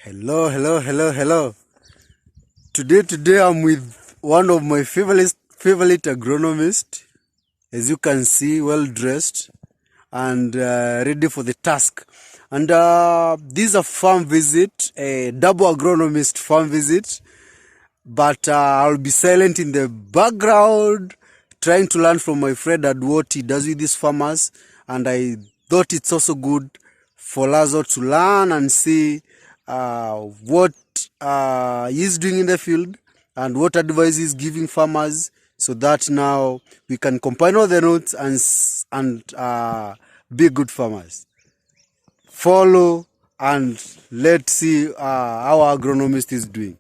Hello. Today I'm with one of my favorite agronomists. As you can see, well dressed and ready for the task. And this is a farm visit, a double agronomist farm visit. But I'll be silent in the background, trying to learn from my friend and what he does with these farmers. And I thought it's also good for us all to learn and see what he's doing in the field and what advice he's giving farmers, so that now we can combine all the notes and be good farmers. Follow and let's see how our agronomist is doing.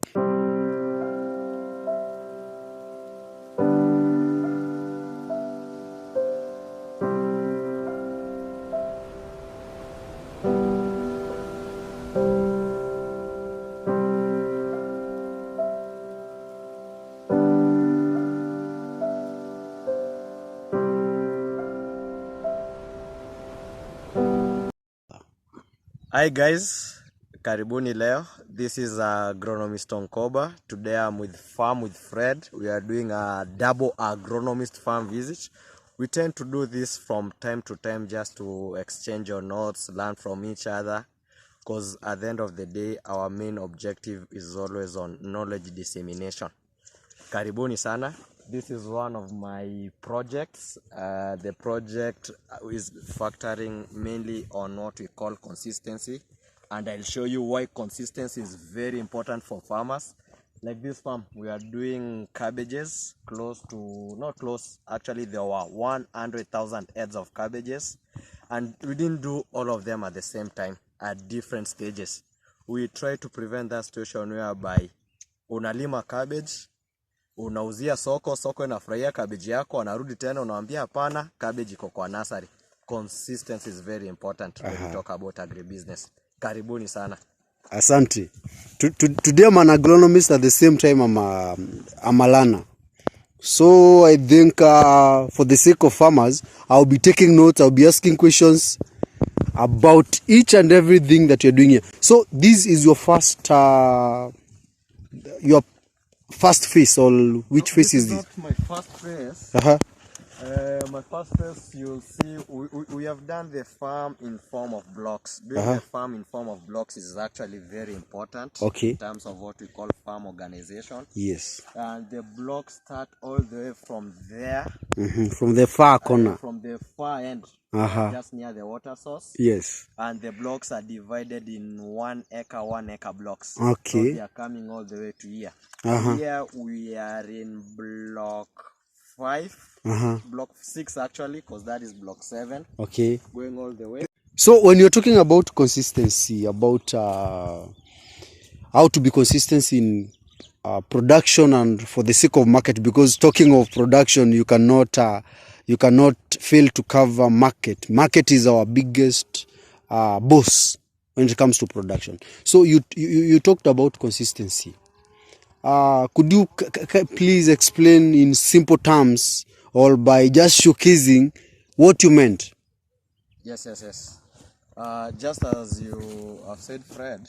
Hi guys, karibuni leo. This is agronomist Onkoba. Today I'm with Farm with Fred. We are doing a double agronomist farm visit. We tend to do this from time to time just to exchange our notes, learn from each other, because at the end of the day our main objective is always on knowledge dissemination. Karibuni sana. This is one of my projects. The project is factoring mainly on what we call consistency, and I'll show you why consistency is very important for farmers. Like this farm, we are doing cabbages, actually there were 100,000 heads of cabbages, and we didn't do all of them at the same time, at different stages. We try to prevent that situation whereby unalima cabbage, unauzia soko inafurahia cabbage yako, anarudi tena unaambia hapana, cabbage iko kwa nursery. Consistency is very important when we talk about agribusiness. Karibuni sana. Asante. Today I'm an agronomist, at the same time I'm a learner. So I think for the sake of farmers, I'll be taking notes, I'll be asking questions about each and everything that you're doing here. So this is your first phase, or which phase is this? Not my first phase. My first phase, you'll see, we have done the farm in form of blocks. Doing the farm in form of blocks is actually very important in terms of what we call farm organization. Yes. And the blocks start all the way from there. From the far corner. From the far end, just near the water source. Yes. And the blocks are divided in 1 acre blocks. Okay. So they are coming all the way to here. Here we are in block 5. Block 6 actually, because that is block 7. Okay. Going all the way. So when you're talking about consistency, about how to be consistent in production and for the sake of market, because talking of production, you cannot fail to cover market. Market is our biggest boss when it comes to production. So you talked about consistency. Could you please explain in simple terms, or by just showcasing what you meant? Yes. Just as you have said, Fred,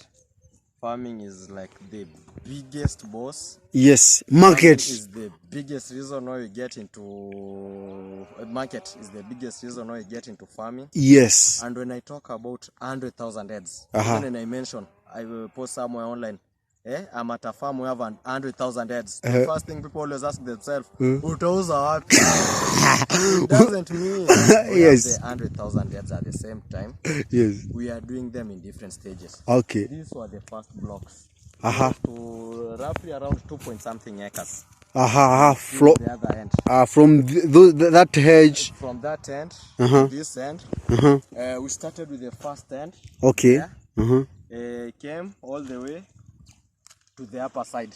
farming is like the biggest boss. Yes, market is the biggest reason why we get into farming. Yes. And when I talk about 100,000 heads, when I mention, I will post somewhere online, I'm at a farm, we have 100,000 heads. The first thing people always ask themselves, utauza wapi? It doesn't mean we have the 100,000 heads at the same time. Yes. We are doing them in different stages. Okay. These were the first blocks. To roughly around 2-point-something acres. From the other end. From that hedge. From that end to this end. We started with the first end. Okay. Came all the way to the upper side.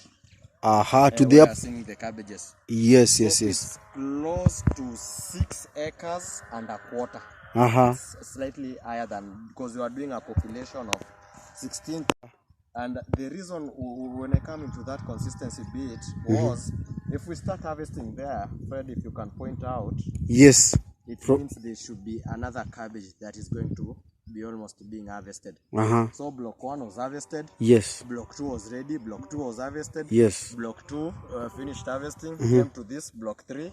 To the upper. Seeing the cabbages. Yes. It's close to 6 acres and a quarter. It's slightly higher than, because we are doing a population of 16. And the reason when I come into that consistency bit was, if we start harvesting there, Fred, if you can point out, yes, it means there should be another cabbage that is going to be almost being harvested. Uh-huh. So block 1 was harvested. Yes. Block 2 was ready. Block 2 was harvested. Yes. Block 2 finished harvesting. Came to this block 3.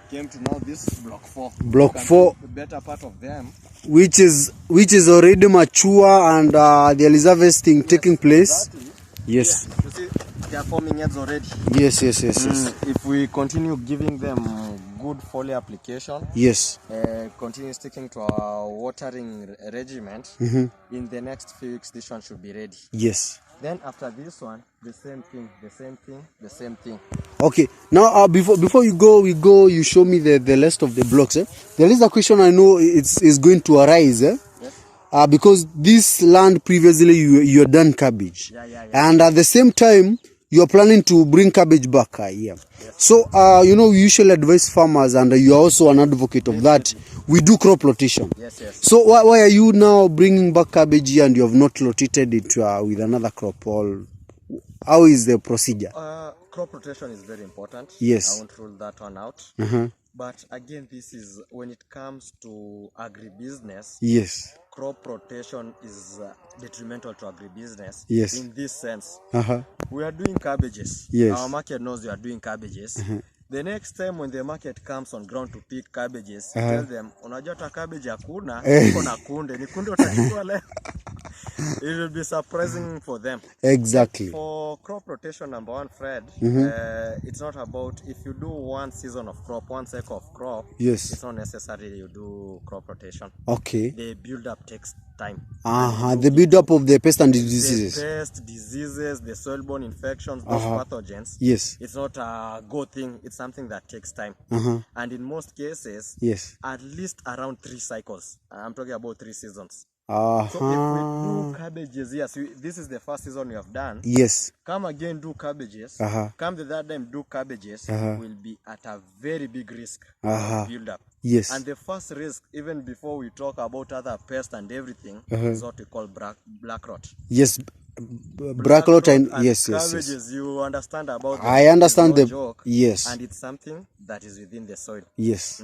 Came to now this block 4. Block 4. The better part of them, which is already mature and there is harvesting taking place. Exactly. Yes. You see, they are forming heads already. Yes. If we continue giving them good foliar application, Yes. continue sticking to our watering regiment, in the next few weeks this one should be ready. Yes. Then after this one, the same thing. Okay. Now before you go, you show me the list of the blocks. There is a question I know it's going to arise. Yes. Because this land previously you had done cabbage. Yeah. And at the same time you are planning to bring cabbage back here. Yes. So we usually advise farmers, and you are also an advocate of that. We do crop rotation. Yes. So why are you now bringing back cabbage here and you have not rotated it with another crop? Or how is the procedure? Crop rotation is very important. Yes. I won't rule that one out. But again, this is when it comes to agribusiness. Yes. Crop rotation is detrimental to agribusiness. Yes. In this sense, Uh-huh. we are doing cabbages. Yes. Our market knows we are doing cabbages. The next time when the market comes on ground to pick cabbages, tell them, unajua ta cabbage hakuna, uko na kunde, ni kunde utachukua leo. It will be surprising for them. Exactly. For crop rotation, number one, Fred, it's not about if you do one season of crop, one cycle of crop. Yes. It's not necessary you do crop rotation. Okay. The build-up takes time. The build-up of the pest and diseases. The pest, diseases, the soil-borne infections, those pathogens. Yes. It's not a good thing. It's something that takes time. And in most cases, Yes. at least around 3 cycles. I'm talking about 3 seasons. So if we do cabbages, yes, this is the first season we have done. Yes. Come again, do cabbages. Come the third time, do cabbages. Will be at a very big risk of build-up. Yes. And the first risk, even before we talk about other pests and everything, is what we call black rot. Yes. Black rot and yes. Cabbages, you understand about them. I understand no the joke, yes. And it's something that is within the soil. Yes.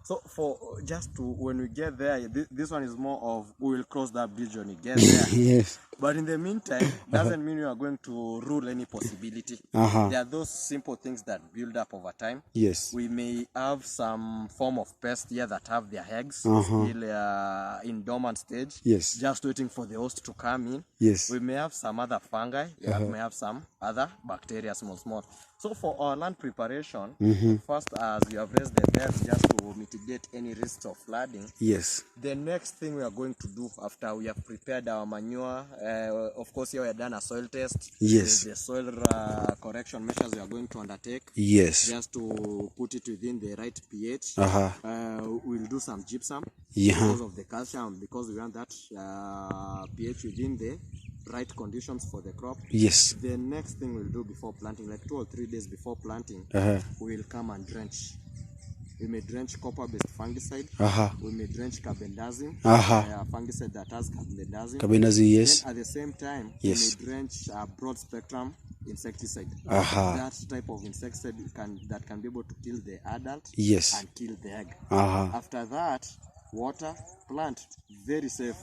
So for just to when we get there, this one is more of we will cross that bridge when we get there. Yes. But in the meantime, doesn't mean we are going to rule any possibility. There are those simple things that build up over time. Yes. We may have some form of pest here that have their eggs still in dormant stage. Yes. Just waiting for the host to come in. Yes. We may have some other fungi. We may have some other bacteria, small. So for our land preparation, first, as you have raised the beds just to mitigate any risks of flooding. Yes. The next thing we are going to do after we have prepared our manure, of course here we have done a soil test. Yes. The soil correction measures we are going to undertake. Yes. Just to put it within the right pH. We'll do some gypsum because of the calcium, because we want that pH within the right conditions for the crop. Yes. The next thing we'll do before planting, like 2 or 3 days before planting, we'll come and drench. We may drench copper-based fungicide. We may drench carbendazim, fungicide that has carbendazim. Carbendazim, yes. Then at the same time, yes. we may drench a broad-spectrum insecticide. That type of insecticide that can be able to kill the adult yes. and kill the egg. After that, water, plant, very safe.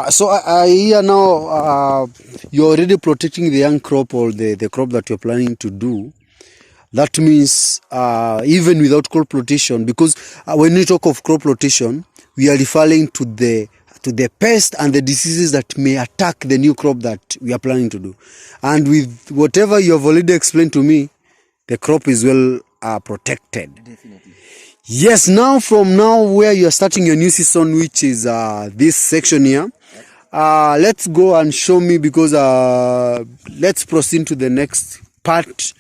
So I hear now you're already protecting the young crop or the crop that you're planning to do. That means even without crop rotation, because when we talk of crop rotation, we are referring to the pest and the diseases that may attack the new crop that we are planning to do. And with whatever you have already explained to me, the crop is well protected. Definitely. Yes, now from now where you are starting your new season, which is this section here, let's go and show me, because let's proceed to the next part,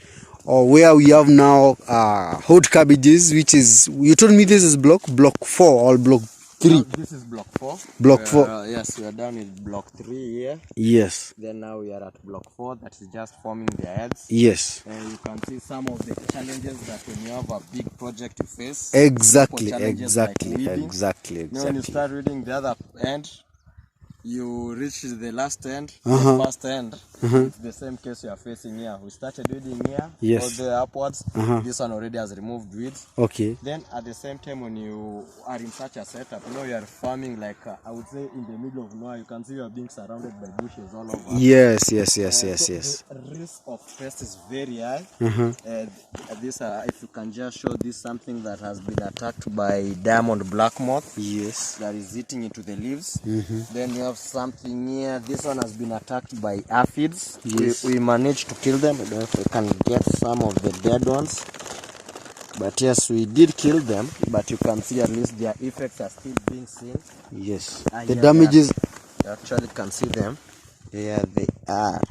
or where we have now hot cabbages, which is, you told me this is block 4 or block 3? This is block 4. Block 4. Yes, we are done with block 3 here. Yes. Then now we are at block 4, that is just forming their heads. Yes. And you can see some of the challenges that when you have a big project you face. Exactly. Like weeding. Exactly. Now when you start reading the other end, you reach the last end, the first end, it's the same case you are facing here. We started weeding here, Yes. all the upwards. This one already has removed weeds. Okay. Then at the same time, when you are in such a setup, you are farming like I would say in the middle of nowhere. You can see you are being surrounded by bushes all over. Yes. So the risk of pest is very high. This, if you can just show this, something that has been attacked by diamond black moth. Yes. That is eating into the leaves. Then you have something here. This one has been attacked by aphids. Yes. We managed to kill them. I don't know if we can get some of the dead ones. But yes, we did kill them. But you can see at least their effects are still being seen. Yes. The damages. You actually can see them. Here they are.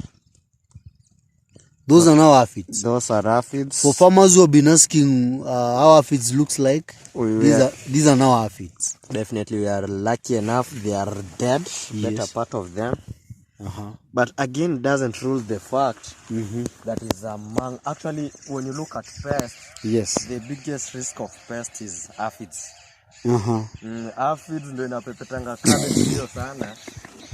Those are now aphids. Those are aphids. For farmers who have been asking how aphids looks like, these are now aphids. Definitely, we are lucky enough they are dead. Yes. Better part of them. But again, doesn't rule the fact that is among. Actually, when you look at pest, yes, the biggest risk of pest is aphids. Aphids ndo inapepetanga cabbage hiyo sana.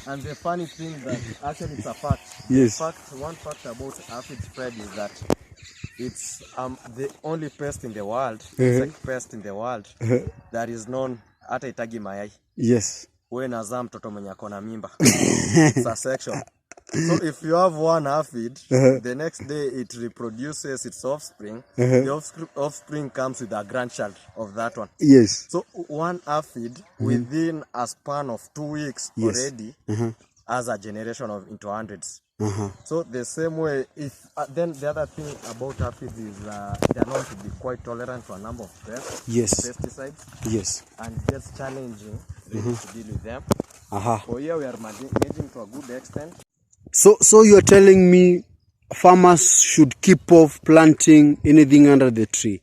And the funny thing that actually it's a fact. Yes. One fact about aphid spread is that it's the only pest in the world, insect pest in the world that is known hata itagi mayai. Yes. We nazaa mtoto mwenye akona mimba. It's a section. So if you have one aphid, the next day it reproduces its offspring. The offspring comes with a grandchild of that one. Yes. So one aphid within a span of 2 weeks already has a generation of into hundreds. So the same way, if then the other thing about aphids is they are known to be quite tolerant to a number of pests, pesticides. Yes. And it's challenging really to deal with them. So here we are managing to a good extent. So you're telling me farmers should keep off planting anything under the tree?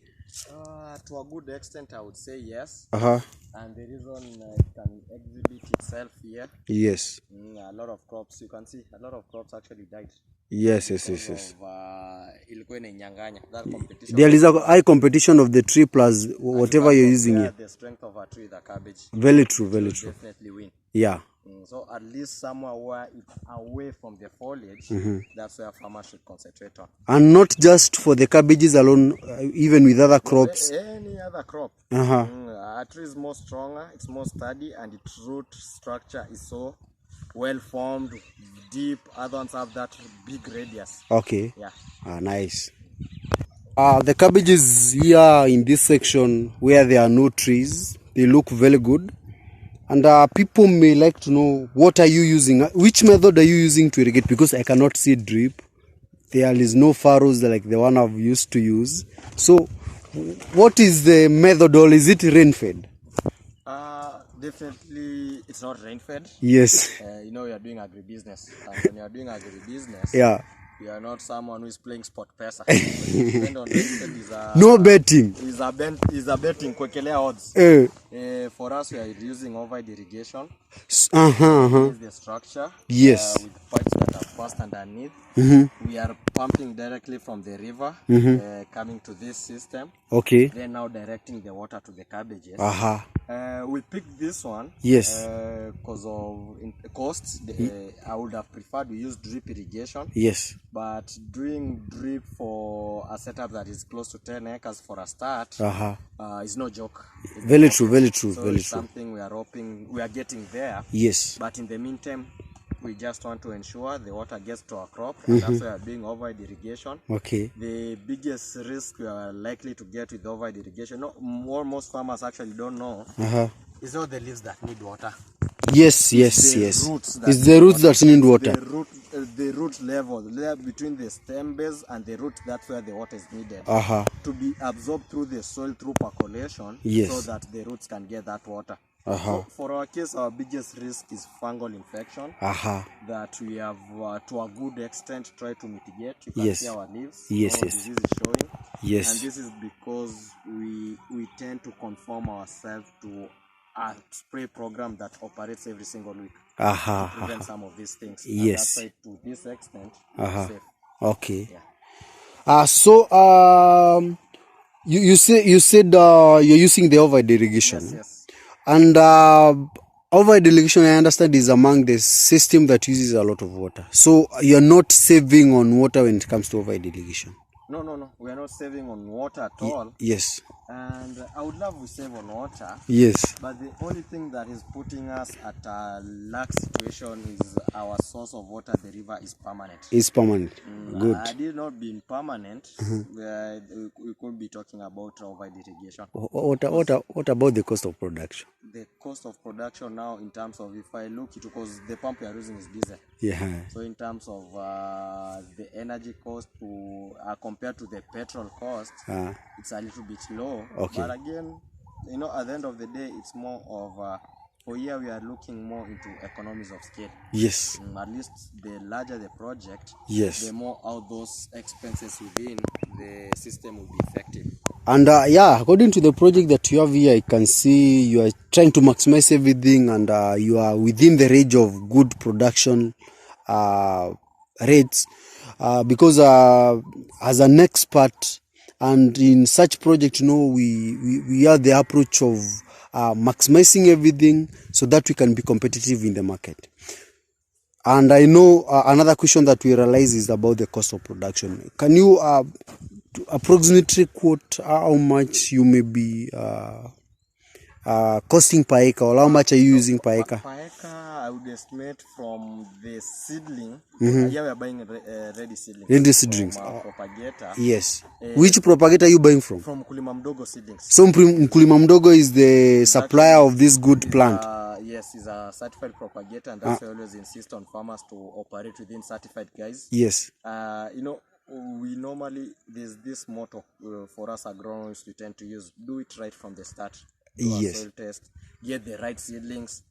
To a good extent, I would say yes. And the reason it can exhibit itself here. Yes. A lot of crops, you can see, a lot of crops actually died. Yes. That competition. There is a high competition of the tree plus whatever you're using here. The strength of a tree, the cabbage. Very true. Definitely win. Yeah. So at least somewhere where it's away from the foliage, that's where farmers should concentrate on. And not just for the cabbages alone, even with other crops. Any other crop. A tree is more stronger, it's more sturdy, and its root structure is so well formed, deep. Other ones have that big radius. Okay. Yeah. Nice. The cabbages here in this section where there are no trees, they look very good. And people may like to know, what are you using? Which method are you using to irrigate? Because I cannot see drip. There is no furrows like the one I've used to use. So, what is the method, or is it rain-fed? Definitely, it's not rain-fed. Yes. You are doing agribusiness. And when you are doing agribusiness, you are not someone who is playing sport pesa. No betting. Is a betting kwekelea odds. For us, we are using overhead irrigation. Is the structure. Yes. With pipes that are passed underneath. We are pumping directly from the river, coming to this system. Okay. Then now directing the water to the cabbages. We picked this one. Yes. Because of costs. I would have preferred we use drip irrigation. Yes. But doing drip for a setup that is close to 10 acres for a start is no joke. Very true. So it's something we are hoping we are getting there. Yes. But in the meantime, we just want to ensure the water gets to our crop, and that's why we are doing overhead irrigation. Okay. The biggest risk we are likely to get with overhead irrigation, most farmers actually don't know, is not the leaves that need water. Yes. It's the roots that need water. The root level between the stem base and the root, that's where the water is needed to be absorbed through the soil through percolation, so that the roots can get that water. So for our case, our biggest risk is fungal infection that we have to a good extent tried to mitigate. You can see our leaves. Disease is showing. And this is because we tend to conform ourselves to a spray program that operates every single week to prevent some of these things. And that's why to this extent it's safe. Okay. So you said you're using the overhead irrigation. Yes. And Overhead irrigation, I understand, is among the system that uses a lot of water. So you're not saving on water when it comes to overhead irrigation. No. We are not saving on water at all. Yes. And I would love we save on water. Yes. But the only thing that is putting us at a lack situation is our source of water, the river, is permanent. It's permanent. Good. Had it not been permanent, we could be talking about overhead irrigation. What about the cost of production? The cost of production now, in terms of, if I look it, because the pump we are using is diesel. Yeah. So in terms of the energy cost to compared to the petrol cost, it's a little bit low. Okay. But again, you know, at the end of the day, it's more of for here we are looking more into economies of scale. Yes. At least the larger the project, yes, the more out those expenses within the system will be effective. And yeah, according to the project that you have here, I can see you are trying to maximize everything, and you are within the range of good production rates. Because as an expert, and in such project, you know, we have the approach of maximizing everything so that we can be competitive in the market. And I know another question that we realize is about the cost of production. Can you approximately quote how much you may be costing per acre, or how much are you using per acre? Per acre, I would estimate from the seedling. Here we are buying ready seedlings. Ready seedlings. Propagator. Yes. Which propagator are you buying from? From Mkulima Mdogo seedlings. So Mkulima Mdogo is the supplier of this good plant. Yes, he's a certified propagator, and that's why I always insist on farmers to operate within certified guys. Yes. You know, we normally, there's this motto for us agronomists we tend to use: do it right from the start. Do a soil test, get the right seedlings.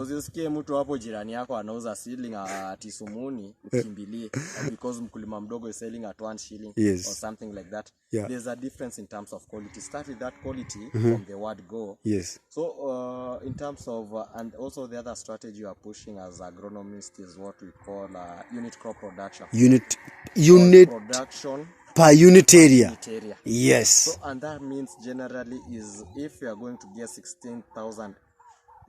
Usisikie mtu hapo jirani yako anauza seedling at Isumuni ukimbilie because Mkulima Mdogo is selling at 1 shilling or something like that. There's a difference in terms of quality. Start with that quality from the word go. Yes. So in terms of and also the other strategy you are pushing as agronomists is what we call unit crop production. Unit production per unit area. Yes. So, and that means generally is if we are going to get 16,000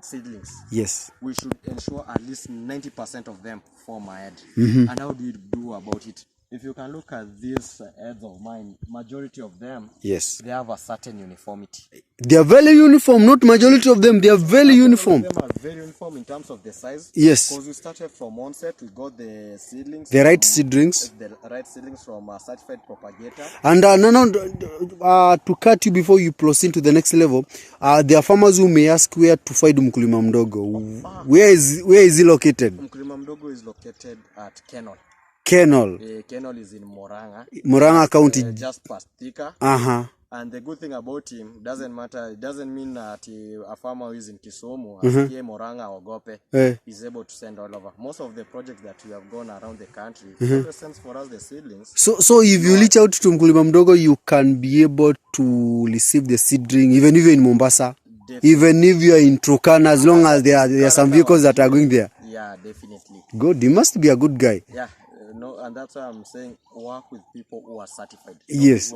seedlings, yes, we should ensure at least 90% of them form ahead. And how do you do about it? If you can look at these heads of mine, majority of them, yes, they have a certain uniformity. They are very uniform, not majority of them. They are very uniform. Some of them are very uniform in terms of the size. Yes. Because we started from onset, we got the seedlings. The right seedlings. The right seedlings from a certified propagator. And to cut you before you proceed to the next level, there are farmers who may ask where to find Mkulima Mdogo. Where is he located? Mkulima Mdogo is located at Kenol. Kenol is in Murang'a County. Just past Thika. And the good thing about him, it doesn't mean that a farmer who is in Kisumu, Murang'a or Gope, is able to send all over. Most of the projects that we have gone around the country, it sends for us the seedlings. So if you reach out to Mkulima Mdogo, you can be able to receive the seedling, even if you're in Mombasa, even if you are in Turkana, as long as there are some vehicles that are going there. Yeah, definitely. Good. He must be a good guy. Yeah. No, and that's why I'm saying work with people who are certified. Yes.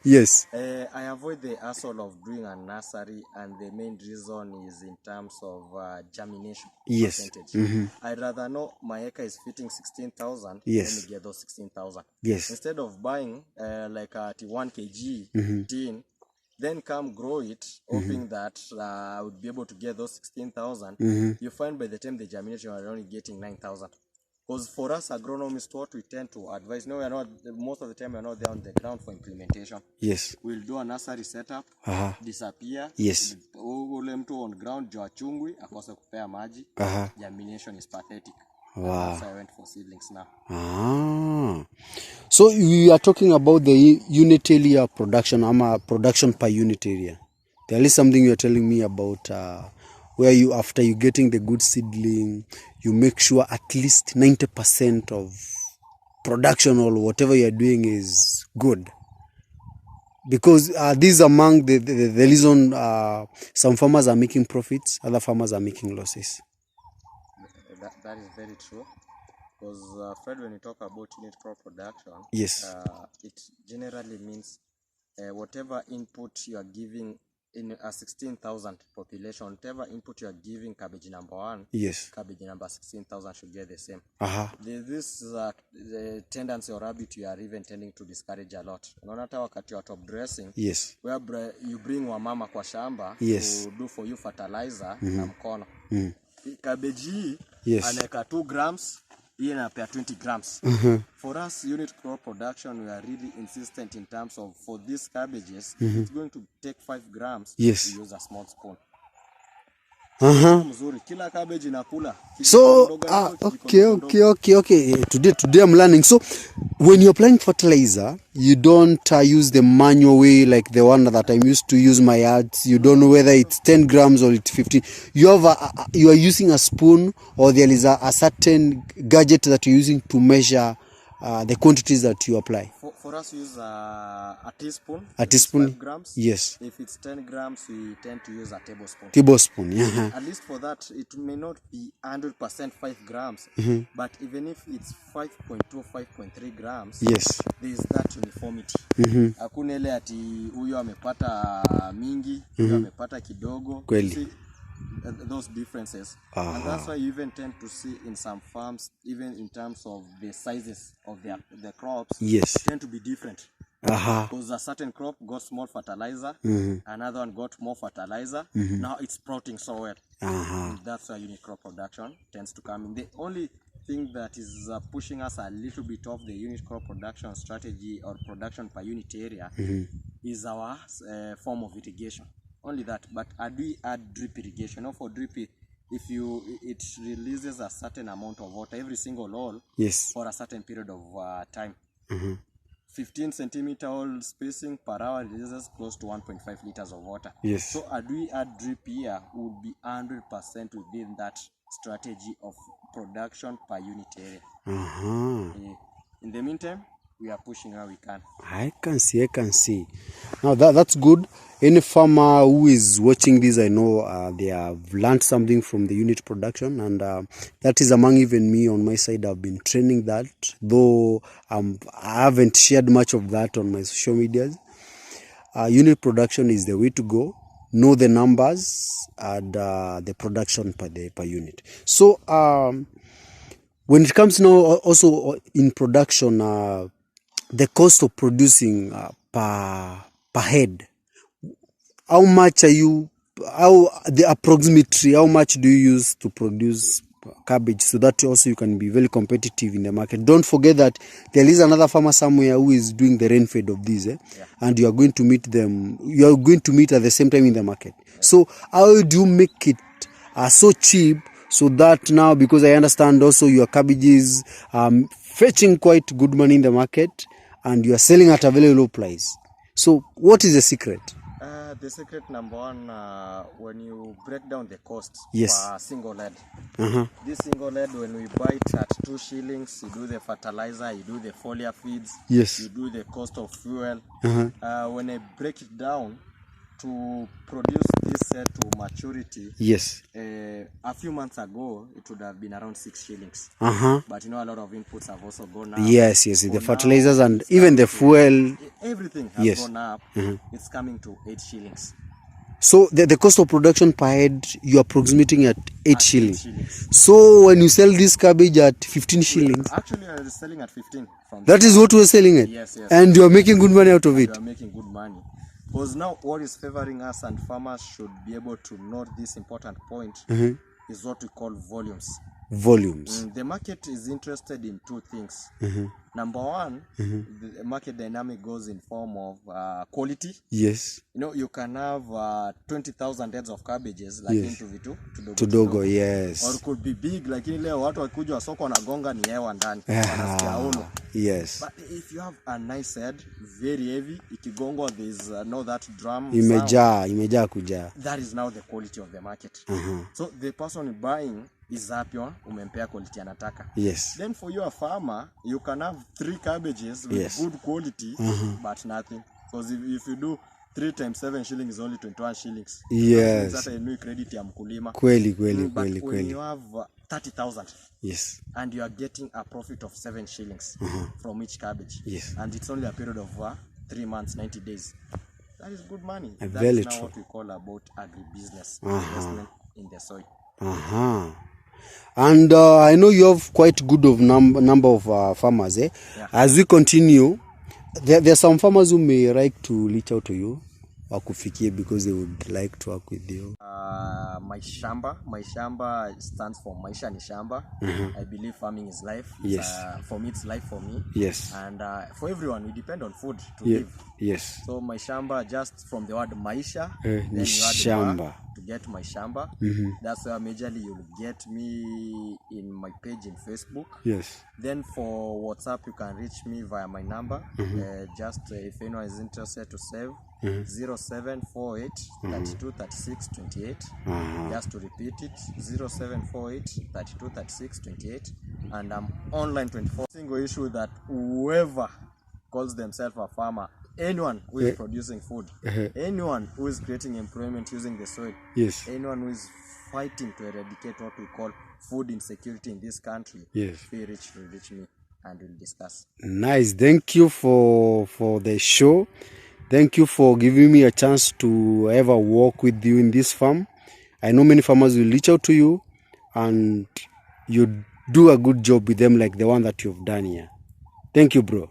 Yes. I avoid the hassle of doing a nursery, and the main reason is in terms of germination percentage. I'd rather know my acre is fitting 16,000 than me get those 16,000. Yes. Instead of buying like a 1 kg tin, then come grow it, hoping that I would be able to get those 16,000. You find by the time the germination, are only getting 9,000. Because for us agronomists, what we tend to advise, no, we are not, most of the time we are not there on the ground for implementation. Yes. We'll do a nursery setup, disappear. Yes. Ule mtu on ground, jua chungwi, akose kupea maji. Germination is pathetic. Wow. So I went for seedlings now. So we are talking about the unit area production, production per unit area. There is something you are telling me about where you, after you getting the good seedling, you make sure at least 90% of production or whatever you are doing is good. Because these among the reason some farmers are making profits, other farmers are making losses. That is very true. Because Fred, when you talk about unit crop production, yes, it generally means whatever input you are giving in a 16,000 population, whatever input you are giving cabbage number 1, yes, cabbage number 16,000 should get the same. This is the tendency or habit you are even tending to discourage a lot. Unaona hata wakati wa top dressing, yes, where you bring wamama kwa shamba, yes, to do for you fertilizer na mkono. Cabbage hii anaweka 2 grams, hii inapea 20 grams. For us unit crop production, we are really insistent in terms of, for these cabbages, it's going to take 5 grams, yes, to use a small spoon. So okay. Today I'm learning. So when you're applying fertilizer, you don't use the manual way like the one that I'm used to use my yards. You don't know whether it's 10 grams or it's 15. You are using a spoon, or there is a certain gadget that you're using to measure the quantities that you apply. For us, we use a teaspoon. A teaspoon? 5 grams. Yes. If it's 10 grams, we tend to use a tablespoon. Tablespoon, yeah. At least for that, it may not be 100% 5 grams, but even if it's 5.2, 5.3 grams, yes, there is that uniformity. Hakuna ile ati huyo amepata mingi, huyo amepata kidogo. Kweli. Those differences, and that's why you even tend to see in some farms, even in terms of the sizes of the crops, yes, tend to be different. Because a certain crop got small fertilizer, another one got more fertilizer. Now it's sprouting so well. That's why unit crop production tends to come in. The only thing that is pushing us a little bit off the unit crop production strategy or production per unit area is our form of irrigation. Only that, but we add drip irrigation. Now for drip, it releases a certain amount of water every single hole, yes, for a certain period of time. 15 centimeter hole spacing per hour releases close to 1.5 liters of water. Yes. So we add drip here would be 100% within that strategy of production per unit area. In the meantime, we are pushing how we can. I can see. Now that's good. Any farmer who is watching this, I know they have learned something from the unit production, and that is among even me on my side. I've been training that, though I haven't shared much of that on my social medias. Unit production is the way to go. Know the numbers and the production per unit. So when it comes now also in production, the cost of producing per head, how much are you, how much do you use to produce cabbage, so that also you can be very competitive in the market? Don't forget that there is another farmer somewhere who is doing the rain fed of these, and you are going to meet them, you are going to meet at the same time in the market. So how do you make it so cheap, so that now, because I understand also your cabbages fetching quite good money in the market, and you are selling at a very low price. So what is the secret? The secret, number one, when you break down the cost per single lead. This single lead, when we buy it at 2 shillings, you do the fertilizer, you do the foliar feeds, you do the cost of fuel. When I break it down to produce this set to maturity, a few months ago it would have been around 6 shillings. But you know, a lot of inputs have also gone up. Yes, the fertilizers and even the fuel, everything has gone up. It's coming to 8 shillings. So the cost of production per head, you are approximating at 8 shillings. So when you sell this cabbage at 15 shillings, actually I was selling at 15. That is what we are selling it. Yes. And you are making good money out of it. You are making good money. Because now what is favoring us, and farmers should be able to note this important point, is what we call volumes. The market is interested in 2 things. Number one, the market dynamic goes in form of quality. Yes. You know, you can have 20,000 heads of cabbages, like into vitu tudogo, yes. Or it could be big, like in leo watu wakuja soko wanagonga ni hewa ndani. Yes. But if you have a nice head, very heavy, ikigongo, there's no that drum imejaa kuja. That is now the quality of the market. So the person buying is happy, umempea quality anataka. Yes. Then for you, a farmer, you can have 3 cabbages with good quality, but nothing. Because if you do 3 times 7 shillings is only 21 shillings. Yes. That's a new credit ya mkulima. Kweli. But when you have 30,000, yes, and you are getting a profit of 7 shillings from each cabbage, yes, and it's only a period of 3 months, 90 days. that is good money. Very That is now true. what we call about agribusiness, investment in the soil. And I know you have quite good of number of farmers. Yeah. As we continue, there are some farmers who may like to reach out to you, wakufikie, because they would like to work with you. My shamba stands for Maisha ni Shamba. I believe farming is life. Yes. For me, it's life for me. Yes. And for everyone, we depend on food to Yeah. live. Yes. So my shamba, just from the word Maisha, then ni you add shamba. ma to get my shamba. That's where majorly you'll get me in my page in Facebook. Yes. Then for WhatsApp, you can reach me via my number. If anyone is interested to save, 0748 32 36 28. Just to repeat it, 0748 32 36 28. And I'm online 24. Single issue that whoever calls themselves a farmer, anyone who is producing food, anyone who is creating employment using the soil, Yes. anyone who is fighting to eradicate what we call food insecurity in this country, Yes. feel rich to reach me and we'll discuss. Nice. Thank you for the show. Thank you for giving me a chance to ever work with you in this farm. I know many farmers will reach out to you, and you do a good job with them like the one that you've done here. Thank you, bro.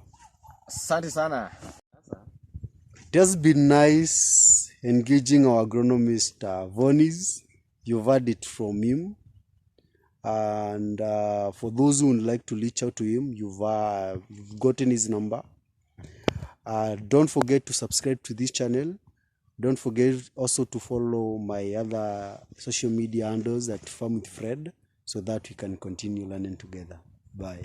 Asante sana. It has been nice engaging our agronomist, Vonis. You've heard it from him. And for those who would like to reach out to him, you've gotten his number. Don't forget to subscribe to this channel. Don't forget also to follow my other social media handles at Farm with Fred, so that we can continue learning together. Bye.